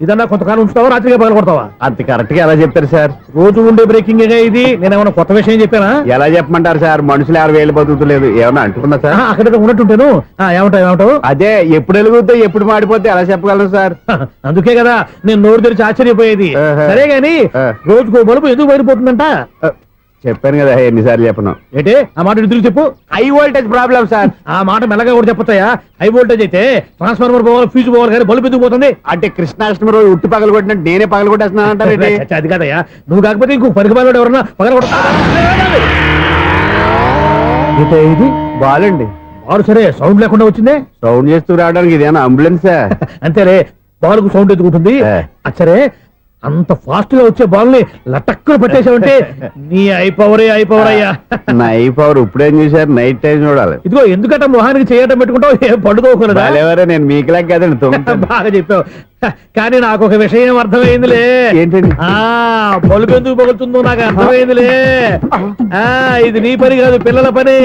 ఇదన్నా కొంతకాలం ఉంచుతావా, రాత్రిగా పగల కొడతావా? అంత కరెక్ట్ గా ఎలా చెప్పారు సార్? రోజు ఉండే బ్రేకింగ్ ఇది. నేనేమన్నా కొత్త విషయం చెప్పానా? ఎలా చెప్పమంటారు సార్? మనుషులు 60,000 బతుకుతలేదు, ఏమన్నా అంటున్నా సార్? అక్కడ ఉన్నట్టుంటాను. ఏమంటావు? అదే ఎప్పుడు వెలుగుతో ఎప్పుడు మాడిపోతే ఎలా చెప్పగలను సార్? అందుకే కదా నేను నోరు తెరిచి ఆశ్చర్యపోయేది. సరే గాని రోజుకో బలుపు ఎందుకు బయటపోతుందంట? చెప్పాను కదా ఎన్నిసార్లు చెప్పను. ఏంటే ఆ మాట ఎదురు చెప్పు. High voltage problem sir. ఆ మాట మెల్లగా కూడా చెప్పొచ్చాయా? హై వోల్టేజ్ అయితే ట్రాన్స్ఫార్మర్ పోవాలి, ఫ్యూజ్ పోవాలి, కానీ బల్బు ఎందుకు పోతుంది? అంటే కృష్ణాష్టమి రోజు ఉట్టి పగలు కొట్టినట్టు నేనే పగలు కొట్టేస్తున్నానంటారు. అది కాదయ్యా, నువ్వు కాకపోతే ఇంకో పనికి బాలు ఎవరన్నా పగల కొడతా. ఇది బాలండి. బాలు సరే సౌండ్ లేకుండా వచ్చిందే. సౌండ్ చేస్తూ రావడానికి ఇదేనా అంబులెన్సా? అంతేలే, బాలుకు సౌండ్ ఎదుగుతుంది. సరే అంత ఫాస్ట్ గా వచ్చే బాల్ని లటక్కులు పట్టేసావంటే నీ అయిపోవరే అయ్యా. నా అయిపోవరు ఇప్పుడేం చూసారు? నైట్ టైం చూడాలి. ఇదిగో ఎందుకంటే మొహానికి చేయటం పెట్టుకుంటావు, ఏం పండుకోకూడదా? నేను మీకులాగా కదండి. బాగా చెప్పావు. కానీ నాకు ఒక విషయం అర్థమైందిలే. ఏంటండి? బలుపు ఎందుకు పగులుతుందో నాకు అర్థమైందిలే. ఇది నీ పని కాదు, పిల్లల పని.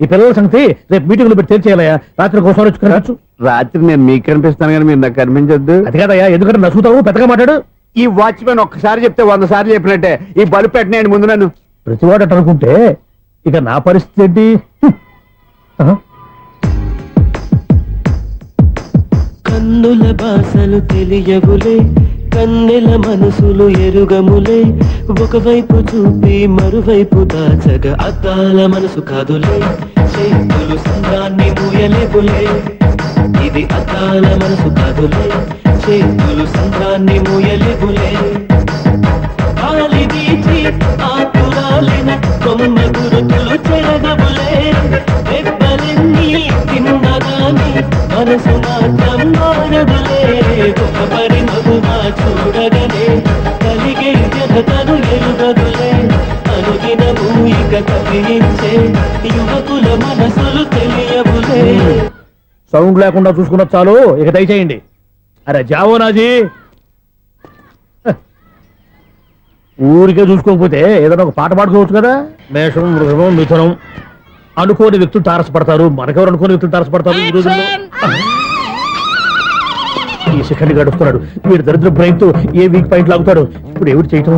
ఈ పిల్లల సంగతి రేపు మీటింగ్ లో పెట్టి తెలిసేయాలయ్యా. రాత్రి కోసం వచ్చి రాత్రి నేను మీకు కనిపిస్తాను కానీ మీరు నాకు కనిపించొద్దు. అది కాదయ్యా, ఎందుకంటే నసుగుతావు, పెద్దగా మాట్లాడు. ఈ వాచ్మెన్ ఒక్కసారి చెప్తే 100 సార్లు చెప్పినట్టే. ఈ బల్బు పెట్టినాయండి ముందు నన్ను. ప్రతివాడట అనుకుంటే ఇక నా పరిస్థితి ఏంటి? కన్నుల భాషలు తెలియవులే, కన్నెల మనసులు ఎరుగములే, ఒకవైపు చూపి మరువైపు దాచగ అద్దాల మనసు కాదులే, చేతులు సంద్రాన్ని మూయలేవులే, ఇది అద్దాల మనసు కాదులే, చేతులు సంద్రాన్ని మూయలేవులే, గాలి వీచి ఆకురాలిన కొమ్మ గురుతులు చెరగవులే, దెబ్బలెన్ని తిన్నగాని మనసు మాత్రం మారదులే, ఒక పరిమగుమా చూడగనే కలిగే జగతను ఎరుగదులే, అనుదినము ఇక కవించే యువకుల మనసులు తెలియవులే. సౌండ్ లేకుండా చూసుకున్న చాలు, ఇక దయచేయండి. అరే జావో నాజీ, ఊరికే చూసుకోకపోతే ఏదైనా ఒక పాట పాడుకోవచ్చు కదా. మేషం, వృషభం, మిథునం అనుకోని వ్యక్తులు తారసపడతారు. మనకెవరు అనుకోని వ్యక్తులు తారసపడతారు ఈ రోజుల్లో? ఈ సెకండ్ గడుస్తున్నాడు వీడు దరిద్ర బ్రెయిన్ తో ఏ వీక్ పాయింట్ లాగుతాడు. ఇప్పుడు ఎవరు చేయటం?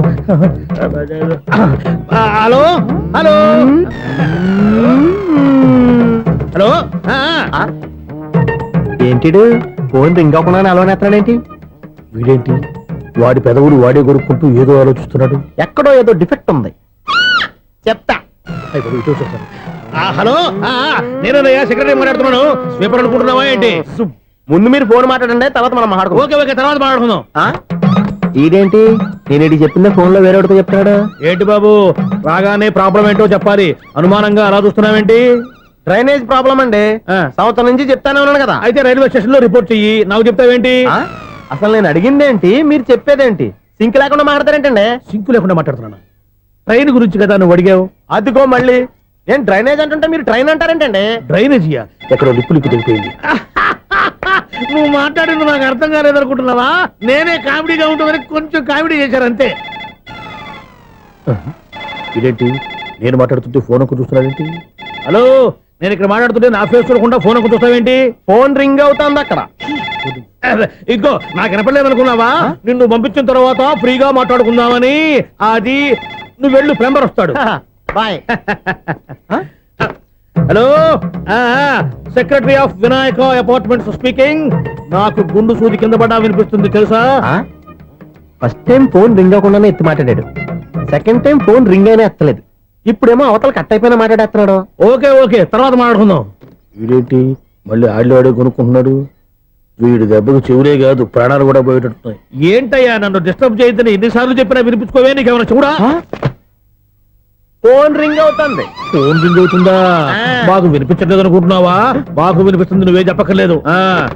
Hello hello hello. ఏంటిడు ఫోన్ రింగ్ అవ్వకుండా అలవనేస్తాడేంటి? వీడేంటి వాడి పెదవులు వాడే కొరుక్కుంటూ ఏదో ఆలోచిస్తున్నాడు. ఎక్కడో ఏదో డిఫెక్ట్ ఉంది, చెప్తా. హలో, నేనయ్యా సెక్రటరీ మాట్లాడుతున్నాను. స్వీపర్ అనుకుంటున్నావా ఏంటి? ముందు మీరు ఫోన్ మాట్లాడండి, తర్వాత మనం మాట్లాడుకో. ఓకే ఓకే, తర్వాత మాట్లాడుకుందాం. ఇదేంటి నేను చెప్పిందే ఫోన్ లో వేరేవాడితో చెప్తాడు ఏంటి బాబు? రాగానే ప్రాబ్లం ఏంటో చెప్పాలి. అనుమానంగా అలా చూస్తున్నావేంటి? డ్రైనేజ్ ప్రాబ్లం అండి. సంవత్సరం నుంచి చెప్తానే ఉన్నాను కదా. అయితే రైల్వే స్టేషన్ లో రిపోర్ట్ చెయ్యి, నాకు చెప్తావేంటి? అసలు నేను అడిగిందేంటి, మీరు చెప్పేదేంటి? సింక్ లేకుండా మాట్లాడతారేంటండి? సింక్ లేకుండా మాట్లాడుతున్నాను. ట్రైన్ గురించి కదా నువ్వు అడిగావు. అదిగో మళ్ళీ నేను డ్రైనేజ్ అంటుంటే మీరు ట్రైన్ అంటారేంటండి? డ్రైనేజీయా? ఎక్కడో లిప్పు దిగిపోయింది. నువ్వు మాట్లాడింది నాకు అర్థం కాలేదనుకుంటున్నావా? నేనే కామెడీగా ఉంటుందని కొంచెం కామెడీ చేశారు అంతే. ఇదేంటి నేను మాట్లాడుతుంటే ఫోన్ ఒక్క చూస్తున్నావేంటి? హలో, నేను ఇక్కడ మాట్లాడుతుంటే నా ఫేస్ చూడకుండా ఫోన్ ఒక్క చూస్తావేంటి? ఫోన్ రింగ్ అవుతుంది అక్కడ. ఇంకో నాకు వినపడలేదు అనుకున్నావా? నిన్ను పంపించిన తర్వాత ఫ్రీగా మాట్లాడుకుందామని. అది నువ్వు వెళ్ళు, ప్లంబర్ వస్తాడు. Bye. Hello, secretary of Vinayaka apartments speaking. నాకు గుండు సూది కింద పడ్డా వినిపిస్తుంది తెలుసా? ఫస్ట్ టైం ఫోన్ రింగ్ అవ్వకుండానే ఎత్తి మాట్లాడాడు, సెకండ్ టైం ఫోన్ రింగ్ అయినా ఎత్తలేదు, ఇప్పుడేమో అవతల కట్ అయిపోయినా మాట్లాడేస్తున్నాడు. ఓకే ఓకే, తర్వాత మాట్లాడుకుందాం. వీడేంటి మళ్ళీ ఆడివాడే కొనుక్కుంటున్నాడు? వీడి దెబ్బకు చెవులే కాదు ప్రాణాలు కూడా పోయేటట్టున్నాయి. ఏంటయ్యా నన్ను డిస్టర్బ్ చేయొద్దని ఎన్నిసార్లు చెప్పినా వినిపించుకోవే? నీకేమైనా చూడా? ఫోన్ రింగ్ అవుతుంది. ఫోన్ రింగ్ అవుతుందా? మాకు వినిపించట్లేదు అనుకుంటున్నావా? మాకు వినిపిస్తుంది, నువ్వే చెప్పక్కర్లేదు.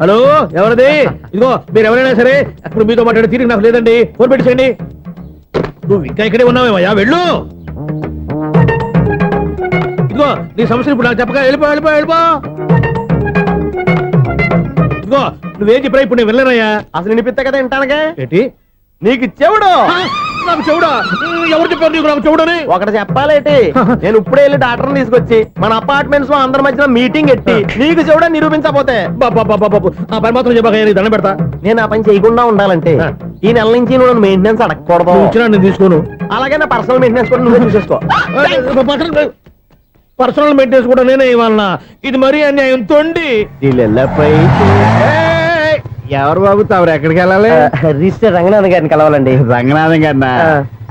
హలో, ఎవరిది? ఇదిగో మీరు ఎవరైనా సరే అప్పుడు మీతో మాట్లాడే తీరిక నాకు లేదండి. ఫోన్ పెట్టేసేయండి. నువ్వు ఇంకా ఇక్కడే ఉన్నావేమయ్యా, వెళ్ళు. ఇదిగో నీ సమస్యలు ఇప్పుడు నాకు చెప్పక వెళ్ళిపో వెళ్ళిపో వెళ్ళిపో. ఇదిగో నువ్వేం చెప్పరా ఇప్పుడు నేను వెళ్ళానయ్యా. అసలు వినిపిస్తా కదా వింటానగా. ఏంటి నీకు చెవుడు నాకు చెవుడా? ఎవరు చెప్పారు నీకు నాకు చెవుడని? ఒకటి చెప్పాలేటి, నేను ఇప్పుడే వెళ్ళి డాక్టర్ని తీసుకొచ్చి మన అపార్ట్మెంట్స్ లో అందరి మధ్యన మీటింగ్ ఎట్టి నీకు చెవుడా నిరూపించకపోతే బాబు ఆ పని మాత్రం చెప్పక నీకు దండం పెడతా. నేను ఆ పని చేయకుండా ఉండాలంటే ఈ నెల నుంచి నువ్వు మెయింటెనెన్స్ అడగకూడదు. నువ్వు ఇచ్చినా నేను తీసుకోను. అలాగే నా పర్సనల్ మెయింటెనెన్స్ కూడా నువ్వే చూసేసుకో. పర్సనల్ మెయింటెనెన్స్ కూడా నేనే ఇవ్వాలన్నా? ఇది మరీ అన్యాయం తొండి. ఎవరు బాబు తమరు ఎక్కడికి వెళ్ళాలి? రిజిస్టర్ రంగనాథన్ గారిని కలవాలండి. రంగనాథం గారినా?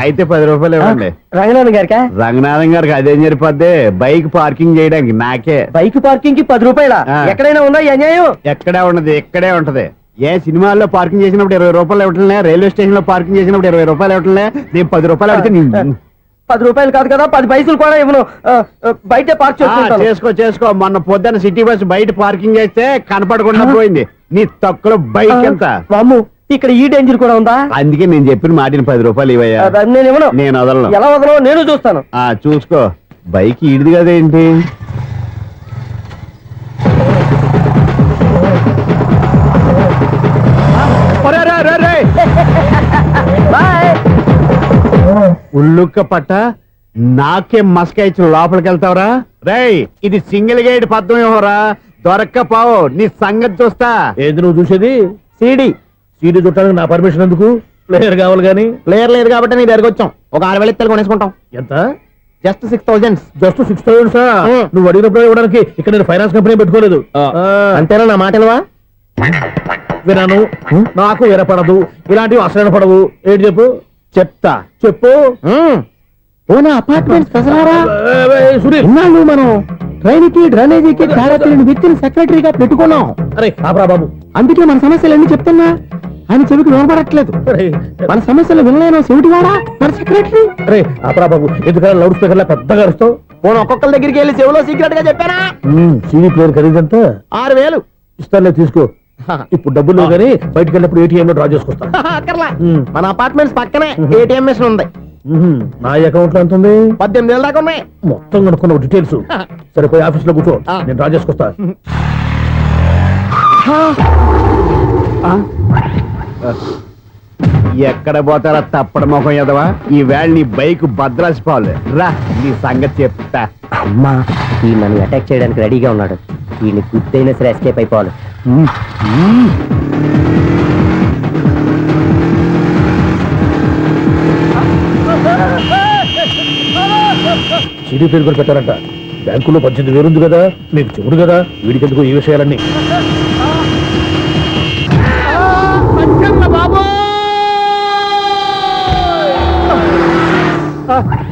అయితే 10 రూపాయలు ఇవ్వండి. రంగనాథన్ గారికా? రంగనాథం గారికి అదేం సరిపోద్ది, బైక్ పార్కింగ్ చేయడానికి నాకే. బైక్ పార్కింగ్ కి 10 రూపాయల? ఎక్కడైనా ఉందా ఈ అన్యాయం? ఎక్కడే ఉండదు, ఇక్కడే ఉంటది. ఏ సినిమాల్లో పార్కింగ్ చేసినప్పుడు 20 రూపాయలు ఇవ్వట్లే, రైల్వే స్టేషన్ లో పార్కింగ్ చేసినప్పుడు 20 రూపాయలు ఇవ్వట్లే, నేను 10 రూపాయలు అడిగితే 10 రూపాయలు కాదు కదా, 10 పైసలు కూడా ఇవ్వను. బయట పార్క్ చేసుకుంటాను. చేసుకో. మొన్న పొద్దున్న సిటీ బస్ బయట పార్కింగ్ చేస్తే కనపడకుండా పోయింది. నీ తక్కువ బైక్ ఎంత? వామ్ము, ఇక్కడ ఈ డేంజర్ కూడా ఉందా? అందుకే నేను చెప్పిన మాటిని 10 రూపాయలు ఇవ్వయ్యా. నేను ఇవ్వను. నేను వదలను. ఎలా వదలవు నేను చూస్తాను. చూసుకో. బైక్ ఈడిది కదేంటి? ఉల్లుక్క పట్ట నాకే మస్క ఇచ్చి లోపలికి వెళ్తావరా? రేయ్, ఇది సింగిల్ గేట్ పద్మం ఇవ్వరా, దొరక్కపోవు నీ సంగతి చూస్తా. ఏది నువ్వు చూసేది? సీడీ చుట్టానికి నా పర్మిషన్ ఎందుకు? ప్లేయర్ కావాలి గానీ. ప్లేయర్ లేదు కాబట్టి నీ దగ్గరకు వచ్చాం. ఒక 6,000 ఇత్తలు కొనేసుకుంటాం. ఎంత? జస్ట్ 6,000. జస్ట్ 6,000? నువ్వు అడిగినప్పుడు ఇవ్వడానికి ఇక్కడ నేను ఫైనాన్స్ కంపెనీ పెట్టుకోలేదు. అంతేనా? నా మాటలువా? వినాను, నాకు వినపడదు. ఇలాంటివి అసలు వినపడవు. ఏంటి చెప్పు? చెప్పు. అపార్ట్మెంట్స్ సునీల్, మనం ట్రైన్ కి డ్రైనేజీకి తేడా తెలియని వ్యక్తిని సెక్రటరీగా పెట్టుకున్నాం. అరే ఆపరా బాబు. అందుకే మన సమస్యలు అన్ని చెప్తున్నా ఆయన చెవికి వినపడట్లేదు. మన సమస్యలు వినలేను చెవిటివాడా మన సెక్రటరీ. అరే ఆపరా బాబు, ఎందుకన్నా లౌడ్ స్పీకర్ లా పెద్దగా అరుస్తావు? పోను ఒక్కొక్కరి దగ్గరికి వెళ్ళి చెవిలో సీక్రెట్ గా చెప్పానా? CD player ఖరీదంతా 6,000. ఇస్తానులే, తీసుకో. ఇప్పుడు డబ్బులు లేవు కానీ బయటకు వెళ్ళినప్పుడు ఏటీఎం లో డ్రా చేసుకొస్తా. మన అపార్ట్మెంట్స్ పక్కనే ఏటీఎం మిషన్ ఉంది. నా అకౌంట్ లో ఎంత ఉంది? 18,000 దాకా ఉన్నాయి. మొత్తం కనుక్కున్న డీటెయిల్స్. సరే పోయి ఆఫీస్ లో కూర్చో, నేను డ్రా చేసుకొస్తా. ఎక్కడ పోతారా తప్పడ మొహం ఎదవా? ఈ వేళ నీ బైక్ భద్రాసిపోవాలి. రా, నీ సంగతి చెప్తా. అమ్మా, ఈ నన్ను అటాక్ చేయడానికి రెడీగా ఉన్నాడు. వీళ్ళని గుద్దైనా సరే ఎస్కేప్ అయిపోవాలి. సీడీ ప్లేయర్ కూడా పెట్టారంట. బ్యాంకులో 18,000 ఉంది కదా, మీకు చెవుడు కదా, వీడికి ఎందుకు ఈ విషయాలన్నీ?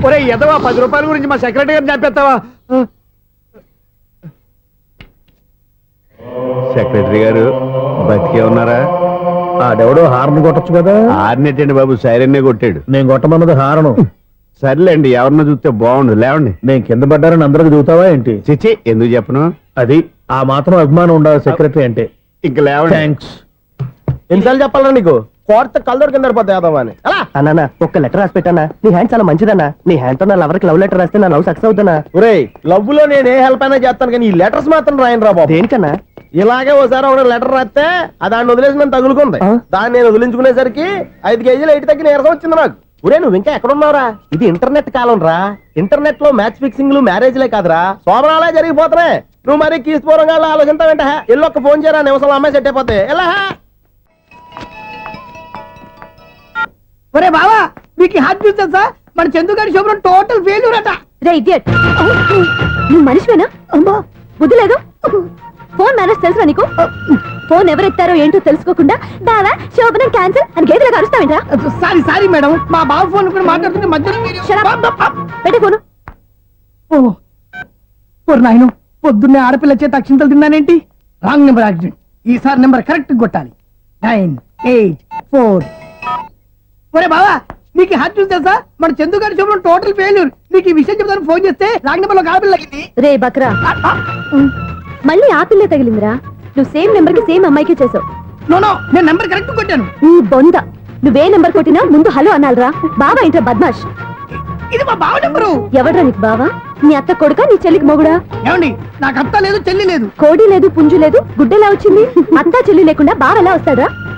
ఒరే ఎదవా, 10 రూపాయల గురించి మా సెక్రటరీ గారిని చంపేస్తావా? సెక్రటరీ గారు బతికే ఉన్నారా? ఆడెవడో హార్న్ కొట్టచ్చు కదా. ఆరినట్టండి బాబు, సైరన్నే కొట్టాడు. నేను కొట్టమన్నది హారను. సర్లేండి, ఎవరన్నా చూస్తే బాగుండు. లేవండి. నేను కింద పడ్డారని అందరికి చూతావా ఏంటి? చిచి, ఎందుకు చెప్పను? అది ఆ మాత్రం అభిమానం ఉండాలి సెక్రటరీ అంటే. ఇంక లేవండి. థ్యాంక్స్. ఎన్నిసార్లు చెప్పాలరా నీకు? కోర్త కల్దోడు కింద పోతాయి అని. అన్నా ఒక్క లెటర్ రాసి పెట్టానా? నీ హ్యాండ్ చాలా మంచిదన్నా. నీ హ్యాండ్ తో నా లవర్కి లవ్ లెటర్ రాస్తే నా లవ్ సక్సెస్ అవుతానా? ఒరే, లవ్ లో నేను ఏ హెల్ప్ అయినా చేస్తాను కానీ ఈ లెటర్స్ మాత్రం రాయను రా బాబు. దేనికన్నా? ఇలాగే ఓసారి ఒక లెటర్ రాస్తే దాన్ని వదిలేసి నన్ను తగులుకుంది. దాన్ని నేను వదిలించుకునేసరికి 5 కేజీలు 8 తగ్గి నీరసం వచ్చింది నాకు. ఒరే, నువ్వు ఇంకా ఎక్కడున్నావురా? ఇది ఇంటర్నెట్ కాలం రా. ఇంటర్నెట్ లో మ్యాచ్ ఫిక్సింగ్లు మ్యారేజ్లే కాదురా, శోభనాలే జరిగిపోతున్నాయి. నువ్వు మరి కీస్పూరంగా ఆలోచించావంటే ఎల్లొక్క ఫోన్ చేయరా, నిమిషంలో అమ్మాయి సెట్ అయిపోతే. ఎలా? ఒరే బావా, మీకు హార్ట్ చూస్తా సార్, మన చందుగారి శుభ్రం టోటల్ ఫెయిల్యూర్ అట. రే ఇడియట్, నువ్వు మనిషివేనా? అమ్మా బుద్ధి లేదు. ఫోన్ మేనేజ్ తెలుసా నీకు? ఫోన్ ఎవరెత్తారో ఏంటో తెలుసుకోకుండా బావా శోభనం క్యాన్సిల్ అని గేదెలకు అరుస్తావేంట్రా? సారీ మేడం, మా బావ ఫోన్ కూడా మాట్లాడుతుంటే మధ్యలో పెట్టే ఫోను. ఓ నాయను, పొద్దున్నే ఆడపిల్ల చేత అక్షింతలు తిన్నానేంటి? Wrong number accident. ఈసారి నెంబర్ కరెక్ట్ కొట్టాలి. 9, 8, 4. ఒరే బావా, నీకు హార్ట్ చూస్తే సార్, మన చందుగారి శుభ్రం టోటల్ ఫెయిల్యూర్. నీకు ఈ విషయం చెప్తాను ఫోన్ చేస్తే రాంగ్ నెంబర్ లో ఆడపిల్ల తగ్గింది. రే బక్రా, మళ్ళీ ఆ పిల్లే తగిలిందిరా. నువ్వు సేమ్ నెంబర్ కి సేమ్ అమ్మాయికే చేసావు. నో, నేను నెంబర్ కరెక్ట్ కొట్టాను. ఈ బొంద, నువ్వే నెంబర్ కొట్టినా ముందు హలో అనాలరా. బావా ఏంట్రా బద్మాష్? ఇది మా బావ నెంబరు. ఎవడ్రా నీకు బావా? నీ అత్త కొడుక, నీ చెల్లికి మొగుడా? ఏమండి, నాకు అత్త లేదు చెల్లి లేదు. కోడి లేదు పుంజు లేదు, గుడ్డెలా వచ్చింది? అత్త చెల్లి లేకుండా బావ ఎలా వస్తాడా?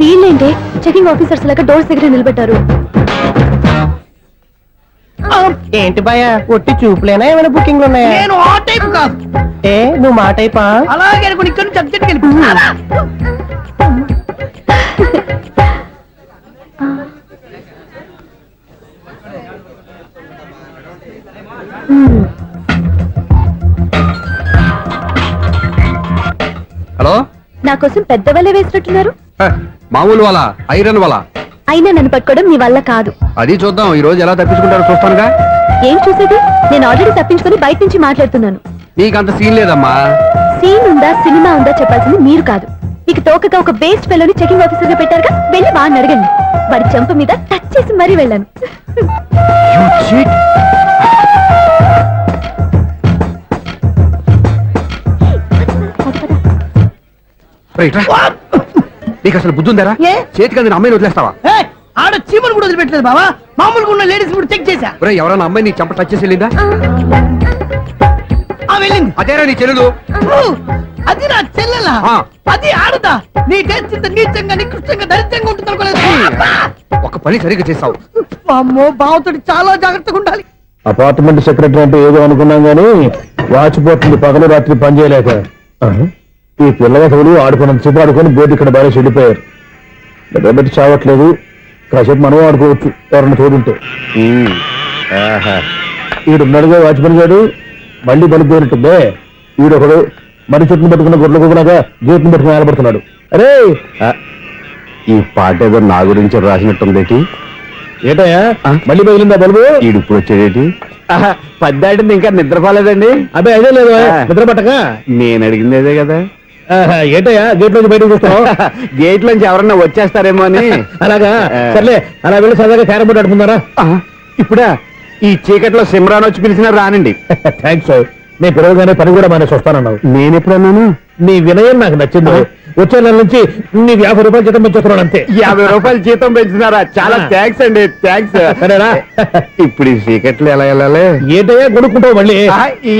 వీళ్ళేంటి చెకింగ్ ఆఫీసర్స్ లాగా డోర్స్ దగ్గర నిలబెట్టారు. ఏంటి భయ ఒట్టి చూపులేనా ఏమైనా బుకింగ్లు ఉన్నాయా? నేను ఆ టైప్ కాదు. ఏ నువ్వు మా టైపా? అలాగే అనుకుని ఇక్కడ నుంచి అర్జెంట్కి వెళ్ళిపోతున్నా. హలో, నా కోసం పెద్ద వలే వేసినట్టున్నారు. మామూలు వాళ్ళ ఐరన్ వాళ్ళ అయినా నన్ను పట్టుకోవడం మీ వల్ల కాదు. అది చూద్దాం ఈ రోజు ఎలా తప్పించుకుంటారో చూస్తానుగా. ఏం చూసేది? నేను ఆల్రెడీ తప్పించుకొని బయట నుంచి మాట్లాడుతున్నాను. నీకంత సీన్ లేదమ్మా. సీన్ ఉందా సినిమా ఉందా చెప్పాల్సింది మీరు కాదు. మీకు తోకగా ఒక బేస్ట్ ఫెలోని చెకింగ్ ఆఫీసర్ గా పెట్టారుగా, వెళ్ళి వాడిని అడగండి. వాడి చెంప మీద టచ్ చేసి మరీ వెళ్ళాను. నీకు అసలు బుద్ధి ఉందారా? ఏ? చేతికి అందిన అమ్మాయిని వదిలేస్తావా? ఏయ్, ఆడ చీమలు కూడా వదిలిపెట్టలేదు బావా. మామూలుగా ఉన్న లేడీస్ కూడా చెక్ చేశా. ఒరేయ్, ఎవరైనా అమ్మాయి నీ చెంప టచ్ చేసి వెళ్ళిందా? ఆ వెళ్ళింది. అదేరా నీ చెల్లెలు. అది నా చెల్లెలా? ఆ. అది ఆడదా? నీ టేస్ట్ ఇంత నీచంగా నికృష్టంగా దరిద్రంగా ఉంటుంది అనుకోలేదు. ఒక పని సరిగ్గా చేస్తావు. అమ్మో, బావతోటి చాలా జాగ్రత్తగా ఉండాలి. అపార్ట్మెంట్ సెక్రటరీ అంటే ఏదో అనుకున్నాం గానీ వాచిపోతుంది పగలు రాత్రి పని చేయలేక. ఈ పిల్లగతులు ఆడుకున్నంత సేపు ఆడుకొని బోర్డు ఇక్కడ బాగా చెడిపోయారు. నిద్రబెట్టి చావట్లేదు. కాసేపు మనం ఆడుకోవచ్చు ఎవరన్నా తోడుంటే. ఈడున్నాడుగా వాచ్మెన్ గారు, మళ్ళీ బలిపోయినట్టుందే. ఈడొకడు మరి చెట్టును పట్టుకున్న గొడ్ల కుక్కలాగా గేట్ను పట్టుకుని ఆడబడుతున్నాడు. అరే, ఈ పాట ఏదో నా గురించి రాసినట్టుంది. ఏటయ్యా మళ్ళీ పగిలిందా బల్బు? ఈడు ఇప్పుడు వచ్చేదేటి? పద్దాటింది ఇంకా నిద్రపోలేదండి. అబ్బాయి అదే లేదు నిద్ర పట్టక. నేను అడిగింది అదే కదా. ఏటయ్యా గేట్ నుంచి బయటకు చూస్తావు? గేట్ లోంచి ఎవరన్నా వచ్చేస్తారేమో అని. అలాగా, సర్లే అలా వెళ్ళి సరదాగా క్యారం బోర్డు ఆడుకుందారా? ఇప్పుడా? ఈ చీకట్లో సిమ్రాన్ వచ్చి పిలిచినా రానండి. థ్యాంక్స్. నేను పిలవగానే పని కూడా మానేసి వస్తానన్నావు. నేను ఎప్పుడన్నాను? నీ వినయం నాకు నచ్చింది. వచ్చే నెల నుంచి నీకు 50 రూపాయలు జీతం పెంచుతున్నాను అంతే. 50 రూపాయలు జీతం పెంచినారా? చాలా థ్యాంక్స్ అండి, థ్యాంక్స్. సరేనా? ఇప్పుడు ఈ చీకట్లు ఎలా వెళ్ళాలి? ఏంటయ్యా కొనుక్కుంటావు మళ్ళీ?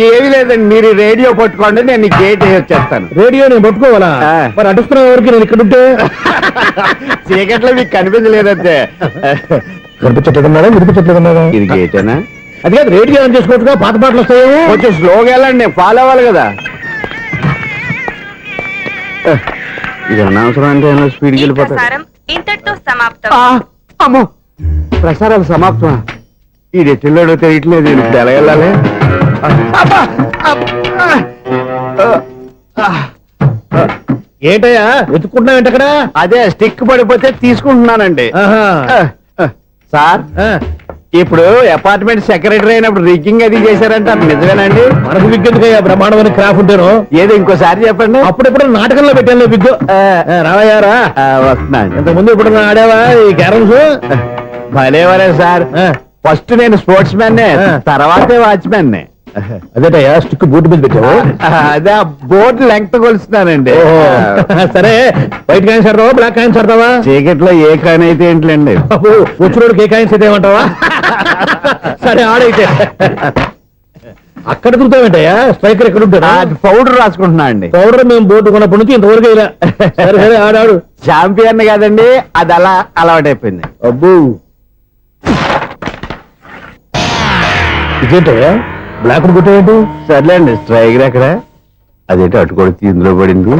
ఏమి లేదండి, మీరు రేడియో పట్టుకోండి, నేను ఈ గేట్ వేసి వచ్చేస్తాను. రేడియో నేను పట్టుకోవాలా? మరి అడుస్తున్న ఎవరికి నేను ఇక్కడ ఉంటే? చీకట్లో మీకు కనిపించలేదంటే. కనిపించట్లేదన్నారా వినిపించట్లేదన్నారా? ఇది గేటేనా? అది కాదు, రేడియో ఆన్ చేసుకోవచ్చుగా, పాత పాటలు వస్తాయేమో. కొంచెం స్లోగా వెళ్ళండి, నేను ఫాలో అవ్వాలి కదా. ఇది అనవసరం అంటే స్పీడ్కి వెళ్ళిపోతాడు. ఇంతటితో సమాప్తం. అమ్మో, ప్రసారాలు సమాప్తమా? ఈ రెట్టిల్లోడో తెలియట్లేదు, ఇప్పుడు ఎలా వెళ్ళాలి? ఏంటయ్యా వెతుక్కుంటున్నావు ఏంటక్కడ? అదే స్టిక్ పడిపోతే తీసుకుంటున్నానండి. సార్, ఇప్పుడు అపార్ట్మెంట్ సెక్రటరీ అయినప్పుడు రిగ్గింగ్ అది చేశారంటే అది నిజమేనండి? మనకు విగ్గెందుకయ్యా, బ్రహ్మాండమైన క్రాఫ్ ఉంటేను. ఏదో ఇంకోసారి చెప్పండి. అప్పుడెప్పుడు నాటకంలో పెట్టాను విగ్గు. రావయ్యారా? వస్తున్నాను. ఇంతకుముందు ఇప్పుడు ఆడావా ఈ క్యారమ్స్? భలేవరే సార్, ఫస్ట్ నేను స్పోర్ట్స్ మ్యాన్, తర్వాతే వాచ్మెన్. అదేటయ్యా స్టిక్ బూట్ మీద పెట్టావు? అదే బోర్డు లెంగ్త్ కొలుస్తున్నానండి. సరే, వైట్ కాయిన్స్ ఆడతావా బ్లాక్ కాయిన్స్ ఆడతావా? చీకట్లో ఏ కాయిన్ అయితే ఏంటండి? వచ్చినోడికి ఏ కాయిన్స్ అయితే ఏమంటావా? సరే ఆడైతే. అక్కడ తిరుగుతావేంటయ్యా? స్ట్రైకర్ ఎక్కడ ఉంటాడా? పౌడర్ రాసుకుంటున్నా అండి. పౌడర్ మేము బోర్డు కొన్నప్పటి నుంచి ఇంతవరకు ఇలా. సరే సరే ఆడాడు. చాంపియన్ కాదండి, అది అలా అలవాటైపోయింది. అబ్బు, ఇదేంటయ్యా బ్లాక్ కొట్టేంటి? సర్లేండి, స్ట్రైకర్ ఎక్కడ? అదేంటి అటు కొడితే ఇందులో పడింది.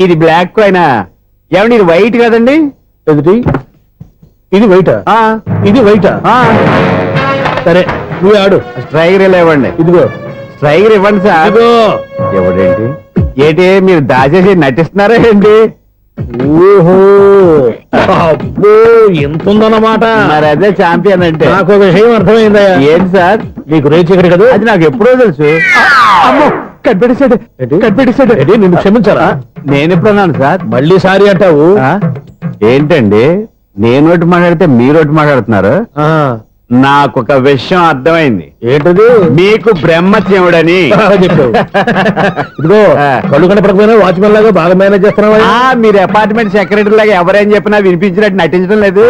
ఇది బ్లాక్ కాయినా? ఏమండి ఇది వైట్ కదండి? ఎదుటి ఇది వైటా? ఇది వైటా? సరే నువ్వే ఆడు. స్ట్రైకర్ ఇలా ఇవ్వండి. ఇదిగో స్ట్రైకర్ ఇవ్వండి సార్. ఇదిగో. ఎవడేంటి? ఏంటి మీరు దాచేసి నటిస్తున్నారా ఏంటి? ఓహో, అబ్బో ఎంత ఉందన్నమాట. మరి అదే ఛాంపియన్ అంటే. నాకు ఒక విషయం అర్థమైందయ్యా. ఏంటి సార్? నీకు రేచి ఇక్కడ కదా? అది నాకు ఎప్పుడో తెలుసు. అమ్మో, కనిపెట్టేశాడు, కనిపెట్టేశాడు. నిన్ను క్షమించారా? నేను ఎప్పుడన్నాను సార్? మళ్ళీ సారీ అంటావు? ఏంటండి, నేను ఒకటి మాట్లాడితే మీరు ఒకటి మాట్లాడుతున్నారు. నాకు ఒక విషయం అర్థమైంది. ఏంటది? మీకు బ్రహ్మత్యముడని చెప్పావు. ఇదిగో కళ్ళు కనపడకపోయినా వాచ్మెన్ లాగా బాగా మేనేజ్ చేస్తున్నావా? మీరు అపార్ట్మెంట్ సెక్రటరీ లాగా ఎవరేం చెప్పినా వినిపించినట్టు నటించడం లేదు.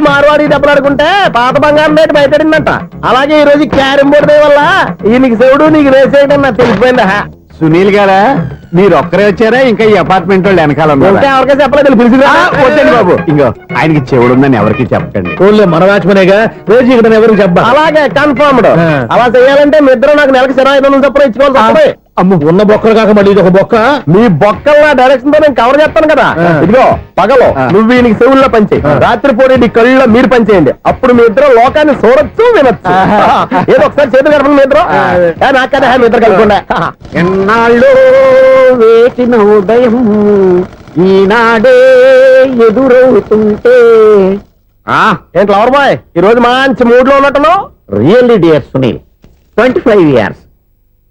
మార్వాడి దెబ్బలాడుకుంటే పాత బంగారం రేటు బయటడిందంట. అలాగే ఈ రోజు క్యారం బోర్డు వల్ల ఈయనకి శివుడు నీకు రేసేయడం నాకు తెలిసిపోయిందా? సునీల్ గారా మీరు ఒక్కరే వచ్చారా ఇంకా ఈ అపార్ట్మెంట్ వాళ్ళు వెనకాల ఉన్నారా? ఇంకా ఎవరికీ చెప్పలేదు పిలిచిరా వద్దండి బాబు ఇంకో ఆయనకి చెవుడుందని ఎవరికి చెప్పకండి. ఊళ్ళో మన వాచ్మనేగా రోజు ఇక్కడ ఎవరికి చెప్పా. అలాగే కన్ఫర్మ్డ్. అలా చేయాలంటే మీ ఇద్దరు నాకు నెలకి 25,000 చొప్పున ఇచ్చుకోవాలి తప్పదు. అమ్మ ఉన్న బొక్కలు కాక మళ్ళీ ఇది ఒక బొక్క. మీ బొక్కల డైరెక్షన్ తో నేను కవర్ చేస్తాను కదా. ఇదిగో పగలో నువ్వు ఈయనకి చెవుల్లో పనిచేయి, రాత్రి పూట నీ కళ్ళలో మీరు పనిచేయండి. అప్పుడు మీ ఇద్దరు లోకాన్ని చూడొచ్చు వినొచ్చు. ఏదో ఒకసారి చేతులు కలపండి మీ ఇద్దరు. నాకదే మీ ఇద్దరు కలుపుకుండా. ఎన్నాళ్ళు వేచిన ఉదయం ఈనాడే ఎదురవుతుంటే ఏంటి లవర్ బాయ్ ఈ రోజు మంచి మూడ్ లో ఉన్నట్టున్నావు. రియల్లీ డియర్ సునీల్ 25 years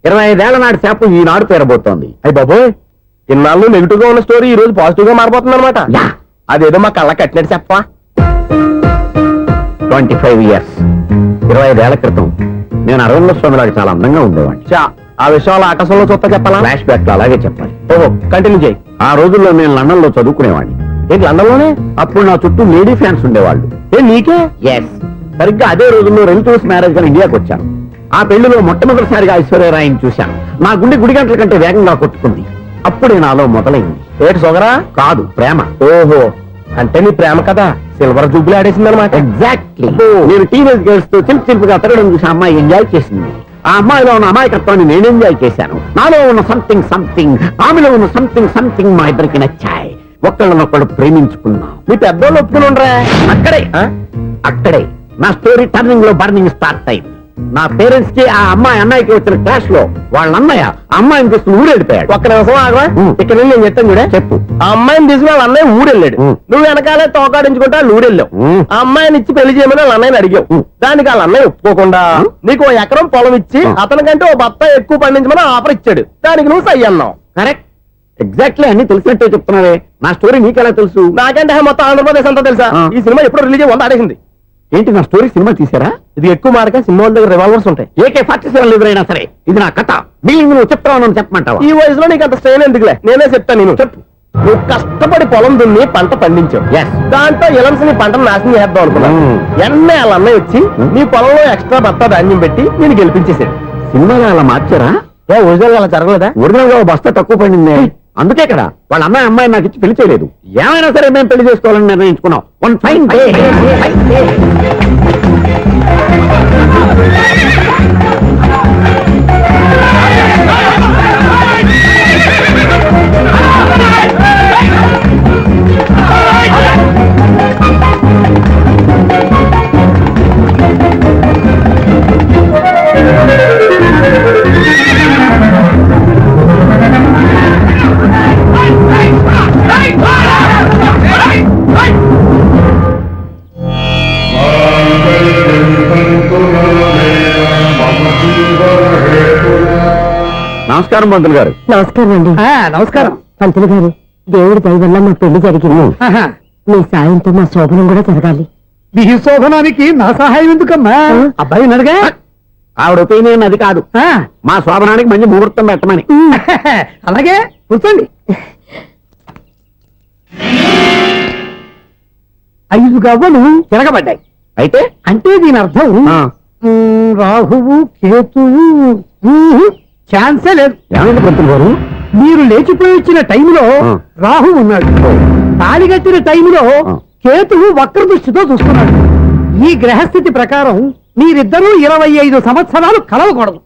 25 ఏళ్ల నాటి చేప ఈనాడు పేరబోతోంది. అయ్యి బాబోయ్, ఇన్నాళ్ళు నెగిటివ్ గా ఉన్న స్టోరీ ఈ రోజు పాజిటివ్ గా మారిపోతుంది అనమాట. అదేదో మా కళ్ళ కట్టినట్టు చెప్పా. 25 years 25 ఏళ్ల క్రితం నేను అరవింద స్వామిలాగా చాలా అందంగా ఉండేవాడిని. ఆ విషయాలు ఆకాశంలో చూస్తా చెప్పాలా? ఫ్లాష్ బ్యాక్ లో అలాగే చెప్పాలి. ఓహో కంటిన్యూ చేయి. ఆ రోజుల్లో నేను లండన్ లో చదువుకునేవాడిని. ఏంటి లండన్ లోనే? అప్పుడు నా చుట్టూ లేడీ ఫ్యాన్స్ ఉండేవాళ్ళు. నీకే? ఎస్, సరిగ్గా అదే రోజుల్లో రిలేటివ్స్ మ్యారేజ్ గా ఇండియాకి వచ్చాను. ఆ పెళ్లిలో మొట్టమొదటిసారిగా ఐశ్వర్యరాయని చూశాను. నా గుండె గుడి గంటల కంటే వేగంగా కొట్టుకుంది. అప్పుడే నాలో మొదలైంది. ఏటి సొగరా? కాదు, ప్రేమ. ఓహో, అంటే నీ ప్రేమ కదా సిల్వర్ జూబ్లీ ఆడేసింది అనమాట. ఎగ్జాక్ట్లీ. నేను టీనేజ్ గర్ల్స్ తో చిలుపుగా తిరగడం చూసి అమ్మాయి ఎంజాయ్ చేసింది. ఆ అమ్మాయిలో ఉన్న అమాయకత్వాన్ని నేను ఎంజాయ్ చేశాను. నాలో ఉన్న సంథింగ్ ఆమెలో ఉన్న సంథింగ్ మా ఇద్దరికి నచ్చాయి. ఒక్కళ్ళనొక్కడు ప్రేమించుకున్నాం. మీ పెద్దోళ్ళు ఒప్పుకుని ఉండరా? అక్కడే నా స్టోరీ టర్నింగ్ లో బర్నింగ్ స్టార్ట్ అయింది. నా పేరెంట్స్ కి ఆ అమ్మాయి అన్నయ్యకి వచ్చిన క్లాష్ లో వాళ్ళ అన్నయ్య అమ్మాయిని తీసుకుని ఊరెళ్ళిపోయాడు. ఒక్క నిమిషం ఆగవా? ఇక్కడ నుంచి నేను చెప్తాను కూడా. చెప్పు. ఆ అమ్మాయిని తీసుకుని వాళ్ళ అన్నయ్య ఊరెళ్ళాడు. నువ్వు వెనకాలే తోకాడించుకుంటా వాళ్ళు ఊరెళ్ళావు. ఆ అమ్మాయిని ఇచ్చి పెళ్లి చేయమని వాళ్ళ అన్నయ్యని అడిగావు. దానికి వాళ్ళ అన్నయ్య ఒప్పుకోకుండా నీకు 1 ఎకరం పొలం ఇచ్చి అతనికంటే ఓ బత్త ఎక్కువ పండించమని ఆఫర్ ఇచ్చాడు. దానికి నువ్వు సై అన్నావు. కరెక్ట్, ఎగ్జాక్ట్లీ అన్ని తెలిసినట్టే చెప్తున్నావే. నా స్టోరీ నీకెలా తెలుసు? నాకంటే మొత్తం ఆంధ్రప్రదేశ్ అంతా తెలుసా? ఈ సినిమా ఎప్పుడు రిలీజ్ అయ్యి 100 ఆడేసింది. ఏంటి నా స్టోరీ సినిమా తీసారా? ఇది ఎక్కువ మార్క సినిమా దగ్గర రివాల్వర్స్ ఉంటాయి. AK-47 ఎదురైనా సరే ఇది నా కథ. మిగిలింది నువ్వు చెప్తావు చెప్పమంటావా? ఈ వయసులో నీకు అంత స్ట్రెయిన్ ఎందుకులే, నేనే చెప్తాను. నేను చెప్పు. నువ్వు కష్టపడి పొలం దున్ని పంట పండించావు. దాంతో ఇలమ్స్ నీ పంటను నాశనం చేద్దాం అనుకున్నావు. ఎన్నే వాళ్ళ అన్నయ్య వచ్చి నీ పొలంలో ఎక్స్ట్రా బత్తా ధాన్యం పెట్టి నేను గెలిపించేసాడు. సినిమాలో అలా మార్చారా? ఒరిజినల్ అలా జరగలేదా? ఒరిజినల్ గా ఓ బస్తా తక్కువ పడింది. అందుకే కదా వాళ్ళ అమ్మాయి నాకు ఇచ్చి పెళ్లి చేయలేదు. ఏమైనా సరే మేము పెళ్లి చేసుకోవాలని నిర్ణయించుకున్నాం. One fine day. నమస్కారం పంతులు గారు. నమస్కారం అండి. నమస్కారం పంతులు గారు, దేవుడి దయ వల్ల మా పెళ్లి జరిగింది. మీ సాయంతో మా శోభనం కూడా జరగాలి. మీ శోభనానికి నా సహాయం ఎందుకమ్మా? అబ్బాయి ఉన్నాడుగా. ఆవిడ ఒపీనియన్ అది కాదు, మా శోభనానికి మంచి ముహూర్తం పెట్టమని. అలాగే కూర్చోండి. 5 గవ్వలు తిరగబడ్డాయి. అయితే అంటే దీని అర్థం రాహువు కేతువు ఛాన్సే లేదు. ఏమైంది పంతులు గారు? మీరు లేచిపోయి వచ్చిన టైంలో రాహు ఉన్నాడు. తాళిగట్టిన టైంలో కేతువు వక్ర దృష్టితో చూస్తున్నాడు. ఈ గ్రహస్థితి ప్రకారం మీరిద్దరూ 25 సంవత్సరాలు కలవకూడదు.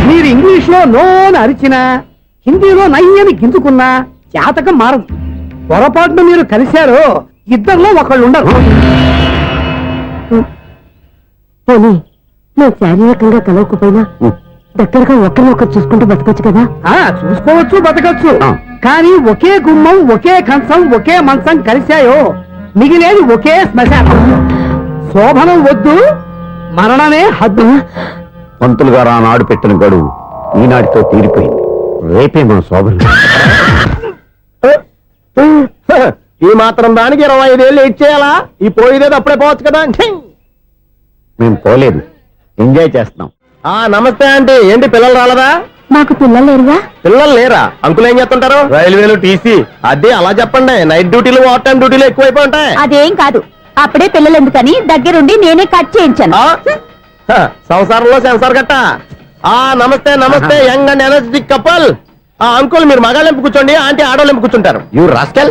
మీరు ఇంగ్లీష్ లో నోని అరిచినా, హిందీలో నయ్యని గింజుకున్నా జాతకం మారదు. పొరపాటున మీరు కలిశారో ఇద్దరిలో ఒకళ్ళు ఉండరు. పోనీ నువ్వు శారీరకంగా కలవకపోయినా దగ్గరగా ఒకరినొకరు చూసుకుంటూ బతకొచ్చు కదా. చూసుకోవచ్చు, బతకచ్చు. కానీ ఒకే గుమ్మం, ఒకే కంచం, ఒకే మంచం కలిశాయో మిగిలేది ఒకే శ్మశానం. శోభనం వద్దు, మరణమే హద్దు. పంతులు గారు ఆనాడు పెట్టిన గడువు ఈనాటితో తీరిపోయింది. రేపే మన శోభనం. ఈ మాత్రం దానికి 25 ఏళ్ళు వెయిట్ చేయాలా? ఈ పోయేదేది అప్పుడే పోవచ్చు కదా. మేము పోలేదు, ఎంజాయ్ చేస్తున్నాం. నమస్తే ఆంటీ. ఏంటి పిల్లలు రాలదా? మాకు పిల్లలు లేరుగా. పిల్లలు లేరా? అంకులు ఏం చేస్తుంటారు? రైల్వేలు, టీసీ. అదే అలా చెప్పండి. నైట్ డ్యూటీలు, ఓవర్ టైం డ్యూటీలు ఎక్కువైపోయి ఉంటాయి. అదేం కాదు, అప్పుడే పిల్లలు ఎందుకని దగ్గరుండి నేనే కట్ చేయించాను. సంసారంలో సెన్సార్ గట్ట నమస్తే నమస్తే young and energetic couple uncle మీరు మగాళ్ళెంపు కూర్చోండి ఆంటీ ఆడోళ్ళెంపు కూర్చుంటారు. యూ రాస్కెల్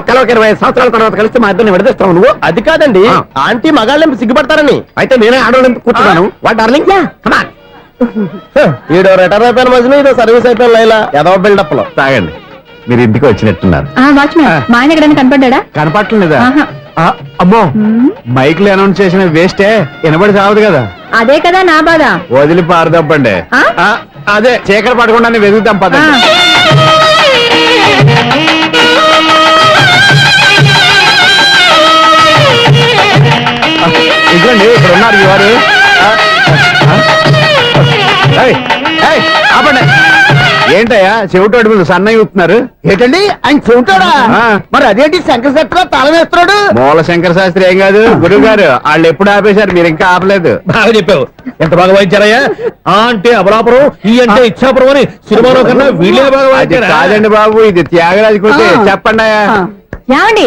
కలవ 20 సంవత్సరాల తర్వాత కలిస్తే మా ఇద్దరిని విడదీస్తావు నువ్వు. అది కాదండి ఆ. ఆంటీ మగాళ్ళెంపు సిగ్గుపడతారని. అయితే నేనే ఆడవాళ్ళని కూర్చున్నాను. వాట్ డార్లింగ్ కమాన్ ఈడో రిటైర్ అయిపోయిన మధ్యన ఇదో సర్వీస్ అయిపోయిన లైలా ఏదో బిల్డప్ లో. తాగండి. మీరు ఇంటికి వచ్చినట్టున్నారు. వాచ్మెన్ మా ఆయన ఎక్కడైనా కనపడ్డా? కనపట్లేదా? అమ్మో మైక్ లో అనౌన్స్ చేసిన వేస్టే వినబడి సావదు కదా. అదే కదా నా బాధ. వదిలి పారదప్పండి. ఆ? అదే చీకటి పడకుండా వెతుకుతాం పదండి. ఇదిగోండి ఇక్కడ ఉన్నారు ఈ వారు. ఏయ్, ఏయ్, ఆపండి. ఏంటయ్యా చెవిటోడి మీద సన్నయ్య ఊపుతున్నారు? ఏంటండి ఆయన చెబుతాడా? ఆ. మరి అదేంటి శంకర శెట్టిలో తాళం వేస్తున్నాడు? మూల శంకర శాస్త్రి ఏం కాదు గురువు గారు. వాళ్ళు ఎప్పుడు ఆపేశారు, మీరు ఇంకా ఆపలేదు. బాగా చెప్పావు. ఎంత బాగా వాయించారయ్యా. ఆ అంటే అబలాపురం, ఈ అంటే ఇచ్చాపురం అని సినిమాలో కన్నా వీళ్ళే బాగా అది వాయించారా? కాదండి బాబు, ఇది త్యాగరాజు కృతి. చెప్పండి అయ్యా. ఏమండి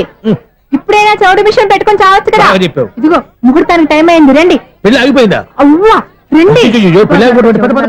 ఇప్పుడైనా చౌడు మిషన్ పెట్టుకొని చావచ్చు కదా. బాగా చెప్పావు. ఇదిగో ముహూర్తానికి టైం అయింది రండి. పెళ్లి ఆగిపోయిందా? అవ్వా రండి. అయ్యయ్యో, పెళ్లి ఆగిపోవడం అంటే పెద్ద